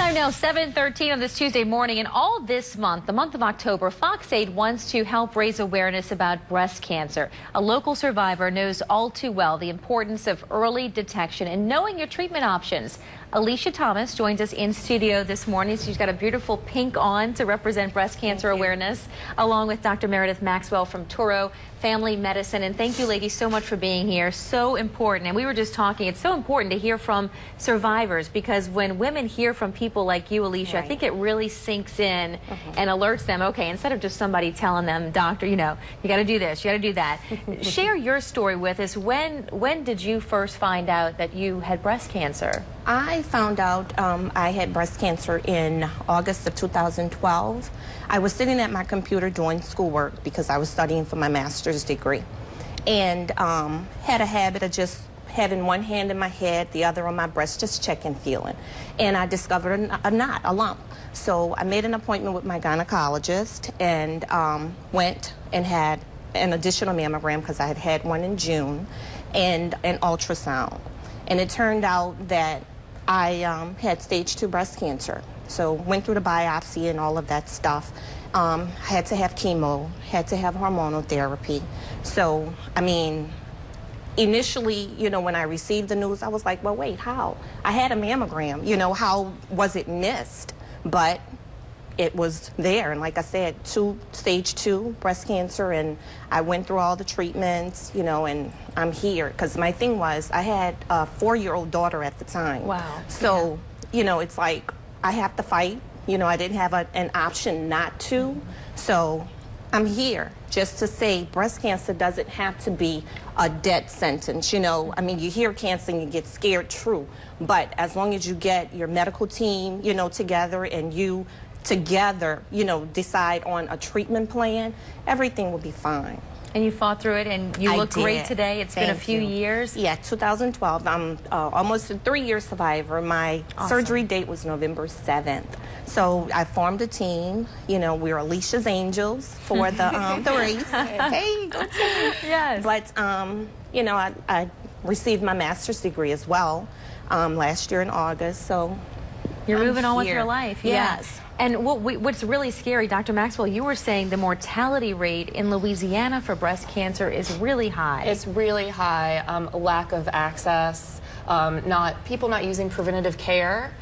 Time now 7:13 on this Tuesday morning, and all this month, the month of October, Fox 8 wants to help raise awareness about breast cancer. A local survivor knows all too well the importance of early detection and knowing your treatment options. Alicia Thomas joins us in studio this morning. She's got a beautiful pink on to represent breast cancer awareness, along with Dr. Meredith Maxwell from Touro Family Medicine. And thank you, ladies, so much for being here. So important. And we were just talking, it's so important to hear from survivors, because when women hear from people like you, Alicia, I think it really sinks in and alerts them, okay, instead of just somebody telling them, doctor, you know, you got to do this, you got to do that. Share your story with us. When did you first find out that you had breast cancer? I found out I had breast cancer in August of 2012. I was sitting at my computer doing schoolwork because I was studying for my master's degree, and had a habit of just having one hand in my head, the other on my breast, just checking, feeling. And I discovered a lump. So I made an appointment with my gynecologist and went and had an additional mammogram because I had had one in June, and an ultrasound. And it turned out that I had stage 2 breast cancer. So went through the biopsy and all of that stuff. Had to have chemo, had to have hormonal therapy. So, I mean, initially, you know, when I received the news, I was like, well, wait, how? I had a mammogram, you know, how was it missed? But it was there, and like I said, stage 2 breast cancer, and I went through all the treatments, you know, and I'm here. Because my thing was, I had a 4-year-old daughter at the time. Wow. So, you know, it's like, I have to fight. You know, I didn't have an option not to. So I'm here just to say breast cancer doesn't have to be a death sentence. You know, I mean, you hear cancer and you get scared, true. But as long as you get your medical team, you know, together, and you together, you know, decide on a treatment plan, everything will be fine. And you fought through it, and you look great today. It's been a few years. Yeah, 2012. I'm almost a 3-year survivor. My surgery date was November 7th. So I formed a team. You know, we're Alicia's Angels for the race. Hey, go team. Yes. But, you know, I received my master's degree as well last year in August. So you're moving on with your life. Yes. And what's really scary, Dr. Maxwell, you were saying the mortality rate in Louisiana for breast cancer is really high. It's really high. Lack of access, people not using preventative care,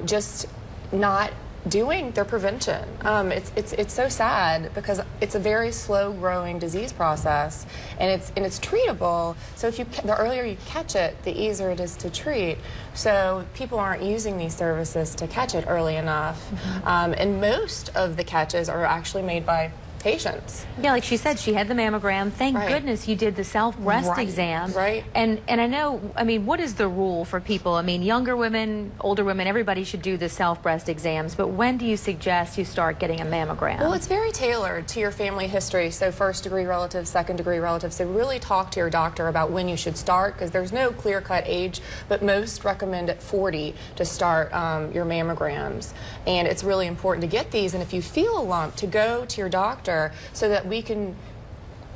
just not doing their prevention. It's so sad because it's a very slow growing disease process, and it's treatable. So if the earlier you catch it, the easier it is to treat. So people aren't using these services to catch it early enough. And most of the catches are actually made by patients. Yeah, like she said, she had the mammogram. Thank goodness you did the self-breast exam. Right. And I know, I mean, what is the rule for people? I mean, younger women, older women, everybody should do the self-breast exams, but when do you suggest you start getting a mammogram? Well, it's very tailored to your family history, so first-degree relatives, second-degree relatives. So really talk to your doctor about when you should start, because there's no clear-cut age, but most recommend at 40 to start your mammograms. And it's really important to get these, and if you feel a lump, to go to your doctor so that we can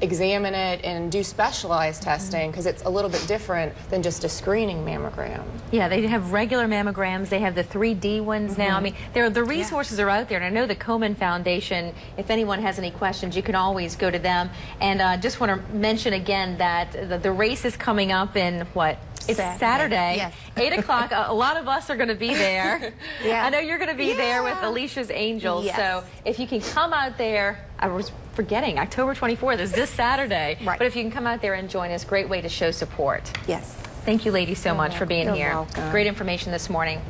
examine it and do specialized testing, because it's a little bit different than just a screening mammogram. Yeah, they have regular mammograms. They have the 3D ones now. I mean, the resources are out there, and I know the Komen Foundation, if anyone has any questions, you can always go to them. And just want to mention again that the race is coming up in what? It's Saturday, yes. 8 o'clock. A lot of us are going to be there. Yeah. I know you're going to be there with Alicia's Angels. Yes. So if you can come out there, I was forgetting, October 24th is this Saturday. Right. But if you can come out there and join us, great way to show support. Yes. Thank you, ladies, so much for being You're here. welcome. Great information this morning.